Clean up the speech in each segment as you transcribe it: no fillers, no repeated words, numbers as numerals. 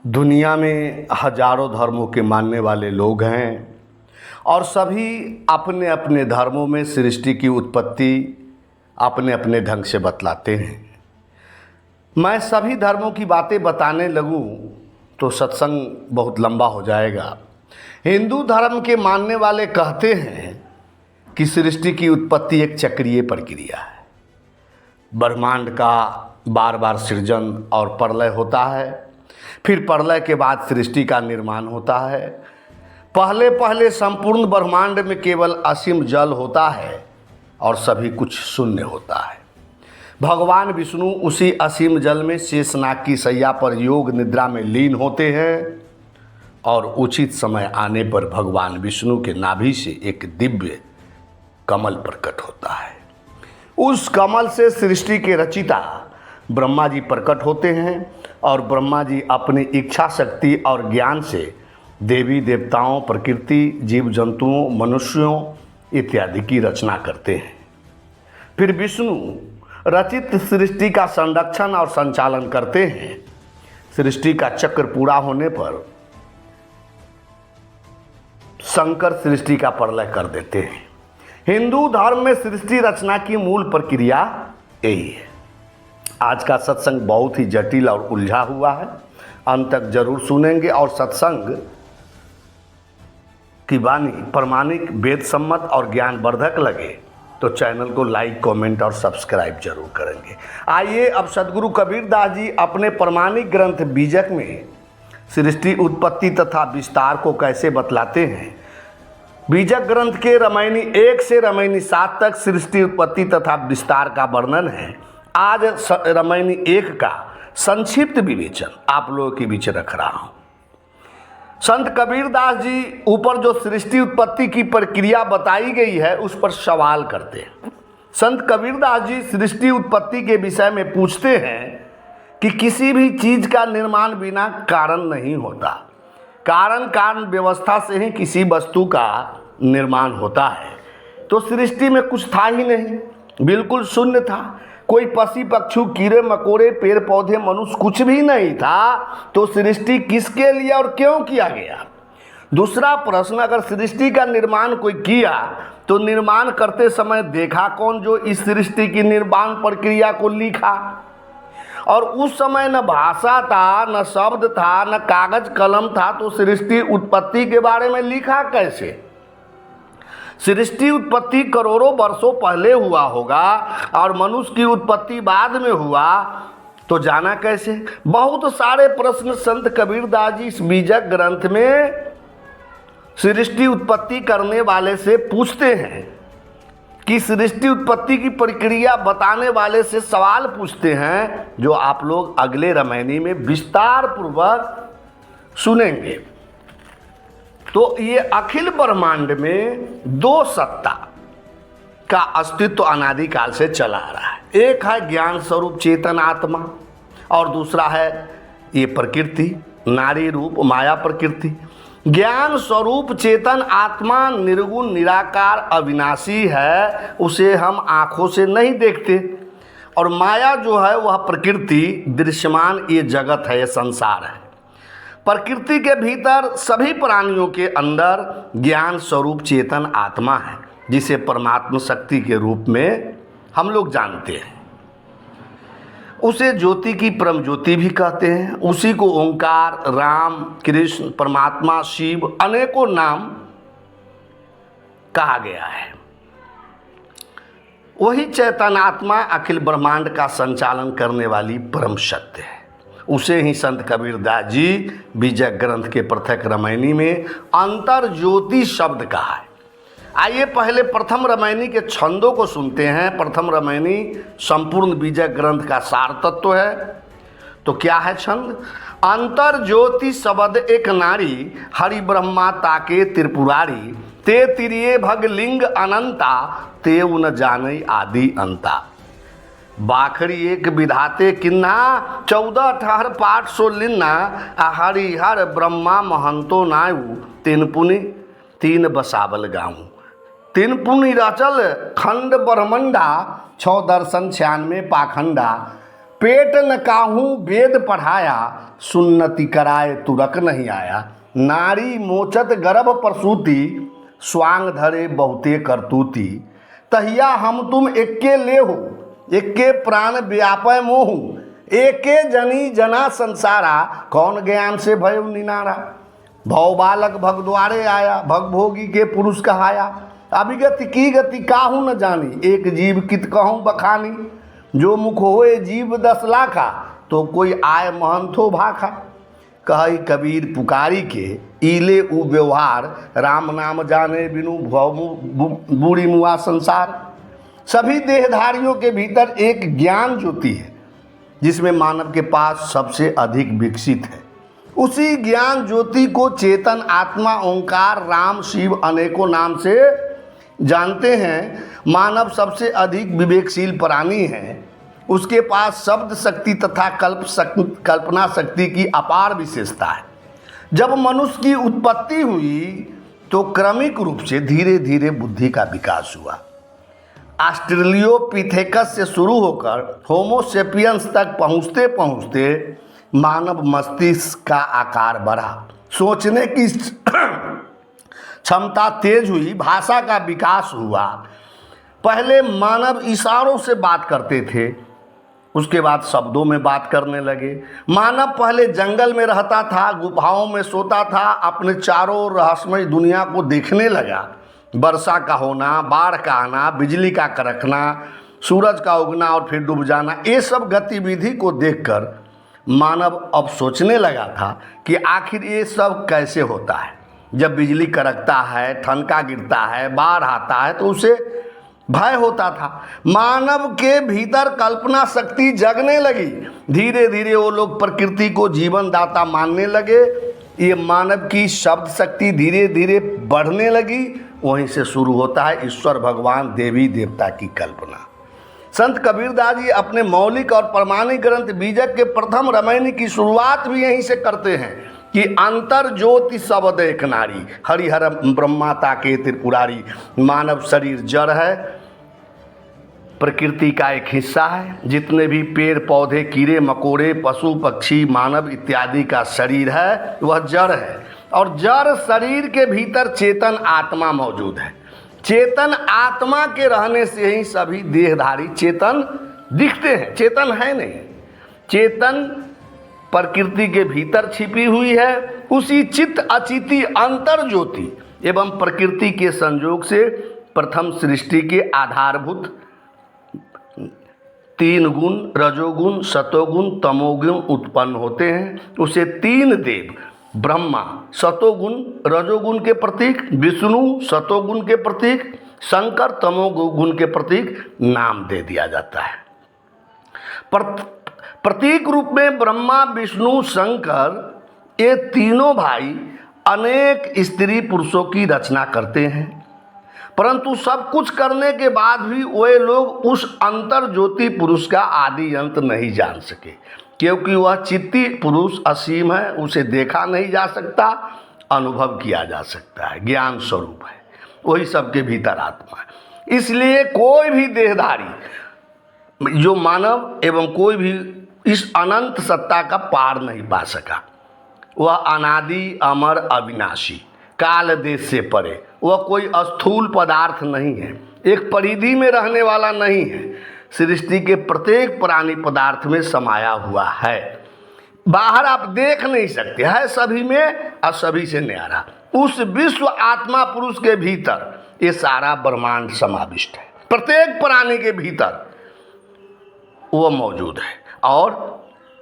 दुनिया में हजारों धर्मों के मानने वाले लोग हैं और सभी अपने अपने धर्मों में सृष्टि की उत्पत्ति अपने अपने ढंग से बतलाते हैं। मैं सभी धर्मों की बातें बताने लगूं तो सत्संग बहुत लंबा हो जाएगा। हिंदू धर्म के मानने वाले कहते हैं कि सृष्टि की उत्पत्ति एक चक्रीय प्रक्रिया है। ब्रह्मांड का बार बार सृजन और प्रलय होता है, फिर प्रलय के बाद सृष्टि का निर्माण होता है। पहले पहले संपूर्ण ब्रह्मांड में केवल असीम जल होता है और सभी कुछ शून्य होता है। भगवान विष्णु उसी असीम जल में शेषनाग की शैया पर योग निद्रा में लीन होते हैं और उचित समय आने पर भगवान विष्णु के नाभि से एक दिव्य कमल प्रकट होता है। उस कमल से सृष्टि के रचिता ब्रह्मा जी प्रकट होते हैं और ब्रह्मा जी अपनी इच्छा शक्ति और ज्ञान से देवी देवताओं, प्रकृति, जीव जंतुओं, मनुष्यों इत्यादि की रचना करते हैं। फिर विष्णु रचित सृष्टि का संरक्षण और संचालन करते हैं। सृष्टि का चक्र पूरा होने पर शंकर सृष्टि का प्रलय कर देते हैं। हिंदू धर्म में सृष्टि रचना की मूल प्रक्रिया यही है। आज का सत्संग बहुत ही जटिल और उलझा हुआ है, अंत तक जरूर सुनेंगे और सत्संग की वाणी प्रमाणिक, वेद सम्मत और ज्ञानवर्धक लगे तो चैनल को लाइक, कमेंट और सब्सक्राइब जरूर करेंगे। आइए अब सद्गुरु कबीरदास जी अपने प्रमाणिक ग्रंथ बीजक में सृष्टि उत्पत्ति तथा विस्तार को कैसे बतलाते हैं। बीजक ग्रंथ के रामायणी 1 से रामायणी 7 तक सृष्टि उत्पत्ति तथा विस्तार का वर्णन है। आज रामायणी 1 का संक्षिप्त विवेचन आप लोगों के बीच रख रहा हूं। संत कबीरदास जी ऊपर जो सृष्टि उत्पत्ति की प्रक्रिया बताई गई है उस पर सवाल करते हैं। संत कबीरदास जी सृष्टि उत्पत्ति के विषय में पूछते हैं कि किसी भी चीज का निर्माण बिना कारण नहीं होता। कारण व्यवस्था से ही किसी वस्तु का निर्माण होता है। तो सृष्टि में कुछ था ही नहीं, बिल्कुल शून्य था। कोई पशु पक्षी, कीड़े मकोड़े, पेड़ पौधे, मनुष्य कुछ भी नहीं था। तो सृष्टि किसके लिए और क्यों किया गया। दूसरा प्रश्न, अगर सृष्टि का निर्माण कोई किया तो निर्माण करते समय देखा कौन जो इस सृष्टि की निर्माण प्रक्रिया को लिखा। और उस समय न भाषा था, न शब्द था, न कागज कलम था, तो सृष्टि उत्पत्ति के बारे में लिखा कैसे। सृष्टि उत्पत्ति करोड़ों वर्षों पहले हुआ होगा और मनुष्य की उत्पत्ति बाद में हुआ, तो जाना कैसे। बहुत सारे प्रश्न संत कबीरदास जी इस बीजक ग्रंथ में सृष्टि उत्पत्ति करने वाले से पूछते हैं कि सृष्टि उत्पत्ति की प्रक्रिया बताने वाले से सवाल पूछते हैं, जो आप लोग अगले रामायणी में विस्तार पूर्वक सुनेंगे। तो ये अखिल ब्रह्मांड में दो सत्ता का अस्तित्व अनादिकाल से चला आ रहा है। एक है ज्ञान स्वरूप चेतन आत्मा और दूसरा है ये प्रकृति, नारी रूप माया प्रकृति। ज्ञान स्वरूप चेतन आत्मा निर्गुण, निराकार, अविनाशी है, उसे हम आँखों से नहीं देखते। और माया जो है वह प्रकृति, दृश्यमान ये जगत है, ये संसार है। प्रकृति के भीतर सभी प्राणियों के अंदर ज्ञान स्वरूप चेतन आत्मा है, जिसे परमात्मा शक्ति के रूप में हम लोग जानते हैं। उसे ज्योति की परम ज्योति भी कहते हैं। उसी को ओंकार, राम, कृष्ण, परमात्मा, शिव अनेकों नाम कहा गया है। वही चैतन्यात्मा अखिल ब्रह्मांड का संचालन करने वाली परम सत्य है। उसे ही संत कबीरदास जी बीजक ग्रंथ के पृथक रामायणी में अंतर ज्योति शब्द कहा है। आइए पहले प्रथम रामायणी के छंदों को सुनते हैं। प्रथम रामायणी संपूर्ण बीजक ग्रंथ का सार तत्व है। तो क्या है छंद। अंतर ज्योति शब्द एक नारी, हरि ब्रह्मा ताके त्रिपुरारी, ते तिरिये भग लिंग अनंता, ते उन जानई आदि अंता। बाखरी एक विधाते किन्ना, 14 ठहर पाठ सो लिन्ना, हरिहर ब्रह्मा महंतो नायु, तीन पुनि 3 बसावल गाऊं। 3 पुनि रचल खंड ब्रह्मंडा, 6 दर्शन 96 पाखंडा, पेट न काहूँ वेद पढ़ाया, सुन्नति कराए तुरक नहीं आया। नारी मोचत गर्भ प्रसूति, स्वांग धरे बहुते करतूती। तहिया हम तुम एक्के लेहु, एक्के प्राण व्यापय मोहू। एके जनी जना संसारा, कौन ज्ञान से भयो निनारा। भव बालक भगद्वारे आया, भगभोगी के पुरुष कहाया। अभिगति की गति काहू न जानी, एक जीव कित कहूँ बखानी। जो मुख होए जीव 10 लाखा, तो कोई आय महंथो भाखा। कही कबीर पुकारी के, ईले उ व्यवहार। राम नाम जाने बिनु बूढ़ी मुआ संसार। सभी देहधारियों के भीतर एक ज्ञान ज्योति है, जिसमें मानव के पास सबसे अधिक विकसित है। उसी ज्ञान ज्योति को चेतन आत्मा ओंकार राम शिव अनेकों नाम से जानते हैं। मानव सबसे अधिक विवेकशील प्राणी है। उसके पास शब्द शक्ति तथा कल्पना शक्ति की अपार विशेषता है। जब मनुष्य की उत्पत्ति हुई तो क्रमिक रूप से धीरे धीरे बुद्धि का विकास हुआ। ऑस्ट्रेलियोपिथेकस से शुरू होकर होमोसेपियंस तक पहुँचते पहुँचते मानव मस्तिष्क का आकार बढ़ा, सोचने की क्षमता तेज हुई, भाषा का विकास हुआ। पहले मानव इशारों से बात करते थे, उसके बाद शब्दों में बात करने लगे। मानव पहले जंगल में रहता था, गुफाओं में सोता था, अपने चारों ओर रहस्यमय दुनिया को देखने लगा। वर्षा का होना, बाढ़ का आना, बिजली का कड़कना, सूरज का उगना और फिर डूब जाना, ये सब गतिविधि को देखकर मानव अब सोचने लगा था कि आखिर ये सब कैसे होता है। जब बिजली कड़कता है, ठनका गिरता है, बाढ़ आता है, तो उसे भय होता था। मानव के भीतर कल्पना शक्ति जगने लगी। धीरे धीरे वो लोग प्रकृति को जीवन दाता मानने लगे। ये मानव की शब्द शक्ति धीरे धीरे बढ़ने लगी। वहीं से शुरू होता है ईश्वर भगवान देवी देवता की कल्पना। संत कबीरदास जी अपने मौलिक और प्रमाणिक ग्रंथ बीजक के प्रथम रामायण की शुरुआत भी यहीं से करते हैं कि अंतर ज्योति शब्द एक नारी, हरिहर ब्रह्माता के त्रिपुरारी। मानव शरीर जड़ है, प्रकृति का एक हिस्सा है। जितने भी पेड़ पौधे, कीड़े मकोड़े, पशु पक्षी, मानव इत्यादि का शरीर है वह जड़ है। और जड़ शरीर के भीतर चेतन आत्मा मौजूद है। चेतन आत्मा के रहने से ही सभी देहधारी चेतन दिखते हैं। चेतन है नहीं, चेतन प्रकृति के भीतर छिपी हुई है। उसी चित्त अचिति अंतर ज्योति एवं प्रकृति के संयोग से प्रथम सृष्टि के आधारभूत 3 गुण रजोगुण, सतोगुण, तमोगुण उत्पन्न होते हैं। उसे 3 देव ब्रह्मा सतोगुण रजोगुण के प्रतीक, विष्णु सतोगुण के प्रतीक, शंकर तमोगुण के प्रतीक नाम दे दिया जाता है। प्रतीक रूप में ब्रह्मा विष्णु शंकर ये तीनों भाई अनेक स्त्री पुरुषों की रचना करते हैं, परंतु सब कुछ करने के बाद भी वे लोग उस अंतर ज्योति पुरुष का आदि अंत नहीं जान सके, क्योंकि वह चित्ती पुरुष असीम है। उसे देखा नहीं जा सकता, अनुभव किया जा सकता है, ज्ञान स्वरूप है, वही सबके भीतर आत्मा है। इसलिए कोई भी देहधारी जो मानव एवं कोई भी इस अनंत सत्ता का पार नहीं पा सका। वह अनादि अमर अविनाशी, काल देश से परे, वह कोई स्थूल पदार्थ नहीं है, एक परिधि में रहने वाला नहीं है। सृष्टि के प्रत्येक प्राणी पदार्थ में समाया हुआ है। बाहर आप देख नहीं सकते, है सभी में और सभी से न्यारा। उस विश्व आत्मा पुरुष के भीतर ये सारा ब्रह्मांड समाविष्ट है। प्रत्येक प्राणी के भीतर वो मौजूद है। और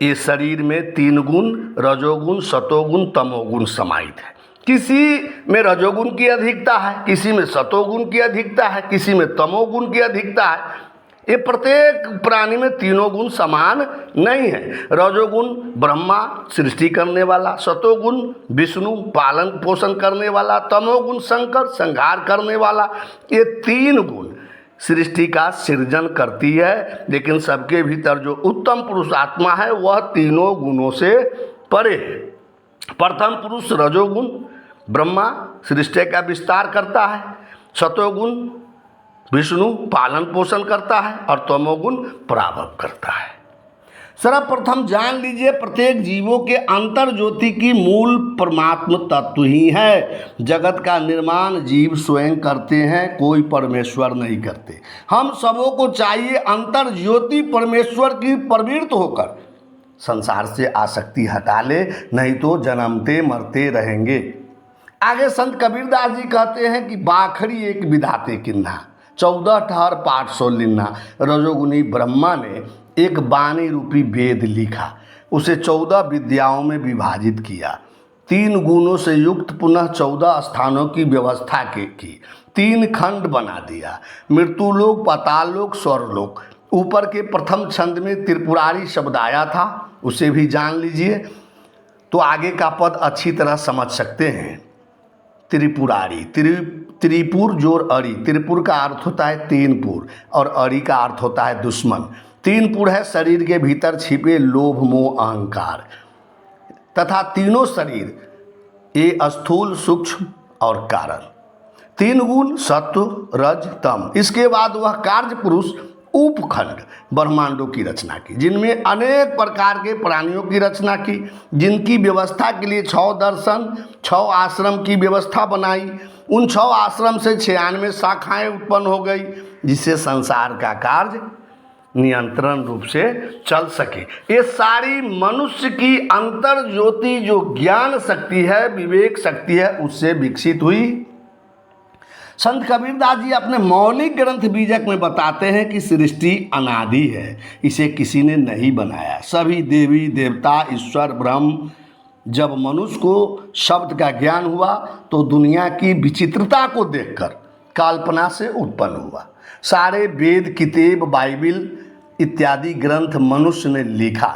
ये शरीर में 3 गुण रजोगुण, सतोगुण, तमोगुण समाहित है। किसी में रजोगुण की अधिकता है, किसी में सतोगुण की अधिकता है, किसी में तमोगुण की अधिकता है। ये प्रत्येक प्राणी में तीनों गुण समान नहीं है। रजोगुण ब्रह्मा सृष्टि करने वाला, सतोगुण विष्णु पालन पोषण करने वाला, तमोगुण शंकर संहार करने वाला। ये 3 गुण सृष्टि का सृजन करती है, लेकिन सबके भीतर जो उत्तम पुरुष आत्मा है वह तीनों गुणों से परे है। प्रथम पुरुष रजोगुण ब्रह्मा सृष्टि का विस्तार करता है, सतोगुण विष्णु पालन पोषण करता है और तमोगुण पराभव करता है। सर्वप्रथम जान लीजिए, प्रत्येक जीवों के अंतर ज्योति की मूल परमात्म तत्व ही है। जगत का निर्माण जीव स्वयं करते हैं, कोई परमेश्वर नहीं करते। हम सबों को चाहिए अंतर ज्योति परमेश्वर की प्रवृत्त होकर संसार से आसक्ति हटा ले, नहीं तो जन्मते मरते रहेंगे। आगे संत कबीरदास जी कहते हैं कि बाखड़ी एक विधाते किन्हा, 14 ठहर पाठ सो लिन्हा। रजोगुनी ब्रह्मा ने एक वाणी रूपी वेद लिखा, उसे 14 विद्याओं में विभाजित किया, 3 गुणों से युक्त पुनः 14 स्थानों की व्यवस्था की, 3 खंड बना दिया, मृत्युलोक, पाताललोक, स्वर्गलोक। ऊपर के प्रथम छंद में त्रिपुरारी शब्द आया था, उसे भी जान लीजिए तो आगे का पद अच्छी तरह समझ सकते हैं। त्रिपुरारी, त्रिपुर जोर अरी, त्रिपुर का अर्थ होता है 3 पुर और अरी का अर्थ होता है दुश्मन। 3 पुर है शरीर के भीतर छिपे लोभ मोह अहंकार तथा तीनों शरीर, ये स्थूल सूक्ष्म और कारण। 3 गुण सत्व रज तम। इसके बाद वह कार्य पुरुष उपखंड ब्रह्मांडों की रचना की, जिनमें अनेक प्रकार के प्राणियों की रचना की, जिनकी व्यवस्था के लिए 6 दर्शन 6 आश्रम की व्यवस्था बनाई। उन 6 आश्रम से 96 शाखाएं उत्पन्न हो गई, जिससे संसार का कार्य नियंत्रण रूप से चल सके। ये सारी मनुष्य की अंतर ज्योति जो ज्ञान शक्ति है, विवेक शक्ति है, उससे विकसित हुई। संत कबीरदास जी अपने मौलिक ग्रंथ बीजक में बताते हैं कि सृष्टि अनादि है, इसे किसी ने नहीं बनाया। सभी देवी देवता ईश्वर ब्रह्म, जब मनुष्य को शब्द का ज्ञान हुआ तो दुनिया की विचित्रता को देखकर कल्पना से उत्पन्न हुआ। सारे वेद किताब बाइबिल इत्यादि ग्रंथ मनुष्य ने लिखा,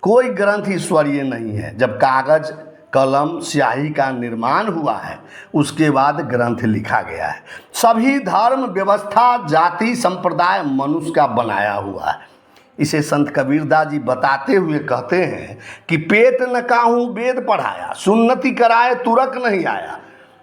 कोई ग्रंथ ईश्वरीय नहीं है। जब कागज कलम स्याही का निर्माण हुआ है, उसके बाद ग्रंथ लिखा गया है। सभी धर्म व्यवस्था जाति संप्रदाय मनुष्य का बनाया हुआ है। इसे संत कबीरदास जी बताते हुए कहते हैं कि पेट न काहू वेद पढ़ाया, सुन्नति कराए तुरक नहीं आया।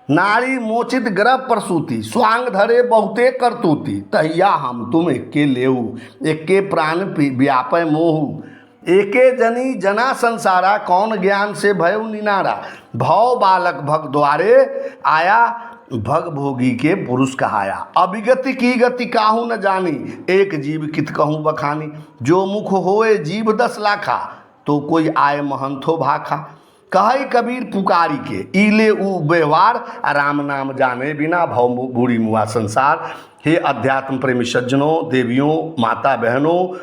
नारी मोचित गर्भ प्रसूति, स्वांग धरे बहुते करतूती। तहिया हम तुम एके लेऊ, एके प्राण व्यापय मोहू। एके जनी जना संसारा, कौन ज्ञान से भयउ निनारा। भव बालक भग द्वारे आया, भग भोगी के पुरुष कहाया। अभिगति की गति काहू न जानी, एक जीव कित कहूँ बखानी। जो मुख होए जीव 10 लाखा, तो कोई आए महंथो भाखा। कहे कबीर पुकारी के, ईले उ व्यवहार, राम नाम जाने बिना भव बूढ़ी मुआ संसार। हे अध्यात्म प्रेमी सज्जनों, देवियों, माता बहनों,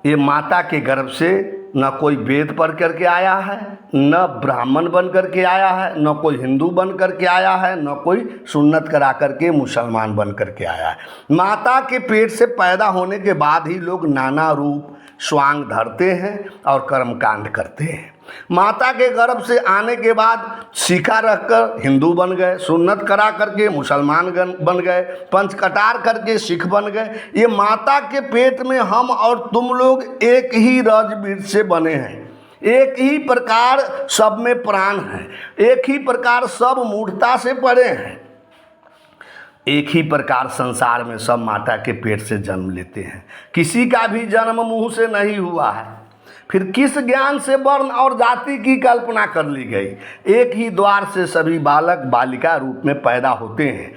ये माता के गर्भ से न कोई वेद पढ़ करके आया है, न ब्राह्मण बन करके आया है, न कोई हिंदू बन करके आया है, न कोई सुन्नत करा करके मुसलमान बन करके आया है। माता के पेट से पैदा होने के बाद ही लोग नाना रूप स्वांग धरते हैं और कर्मकांड करते हैं। माता के गर्भ से आने के बाद सीखा रखकर हिंदू बन गए, सुन्नत करा करके मुसलमान बन गए, पंच कटार करके सिख बन गए। ये माता के पेट में हम और तुम लोग एक ही रजबीज से बने हैं, एक ही प्रकार सब में प्राण है, एक ही प्रकार सब मूढ़ता से पड़े हैं, एक ही प्रकार संसार में सब माता के पेट से जन्म लेते हैं। किसी का भी जन्म मुंह से नहीं हुआ है। फिर किस ज्ञान से वर्ण और जाति की कल्पना कर ली गई। एक ही द्वार से सभी बालक बालिका रूप में पैदा होते हैं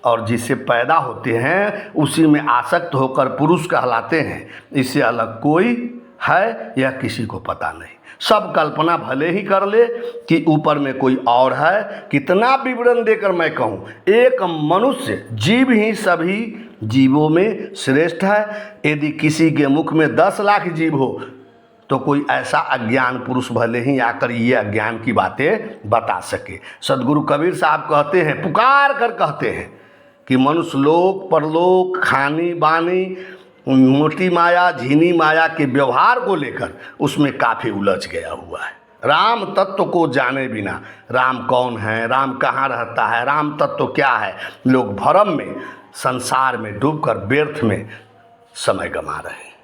और जिससे पैदा होते हैं उसी में आसक्त होकर पुरुष कहलाते हैं। इससे अलग कोई है यह किसी को पता नहीं। सब कल्पना भले ही कर ले कि ऊपर में कोई और है। कितना विवरण देकर मैं कहूँ, एक मनुष्य जीव ही सभी जीवों में श्रेष्ठ है। यदि किसी के मुख में 10 लाख जीव हो तो कोई ऐसा अज्ञान पुरुष भले ही आकर ये अज्ञान की बातें बता सके। सदगुरु कबीर साहब कहते हैं, पुकार कर कहते हैं कि मनुष्य लोक परलोक खानी बानी मोटी माया झीनी माया के व्यवहार को लेकर उसमें काफ़ी उलझ गया हुआ है। राम तत्व को जाने बिना, राम कौन है, राम कहाँ रहता है, राम तत्व क्या है, लोग भ्रम में संसार में डूबकर व्यर्थ में समय गंवा रहे हैं।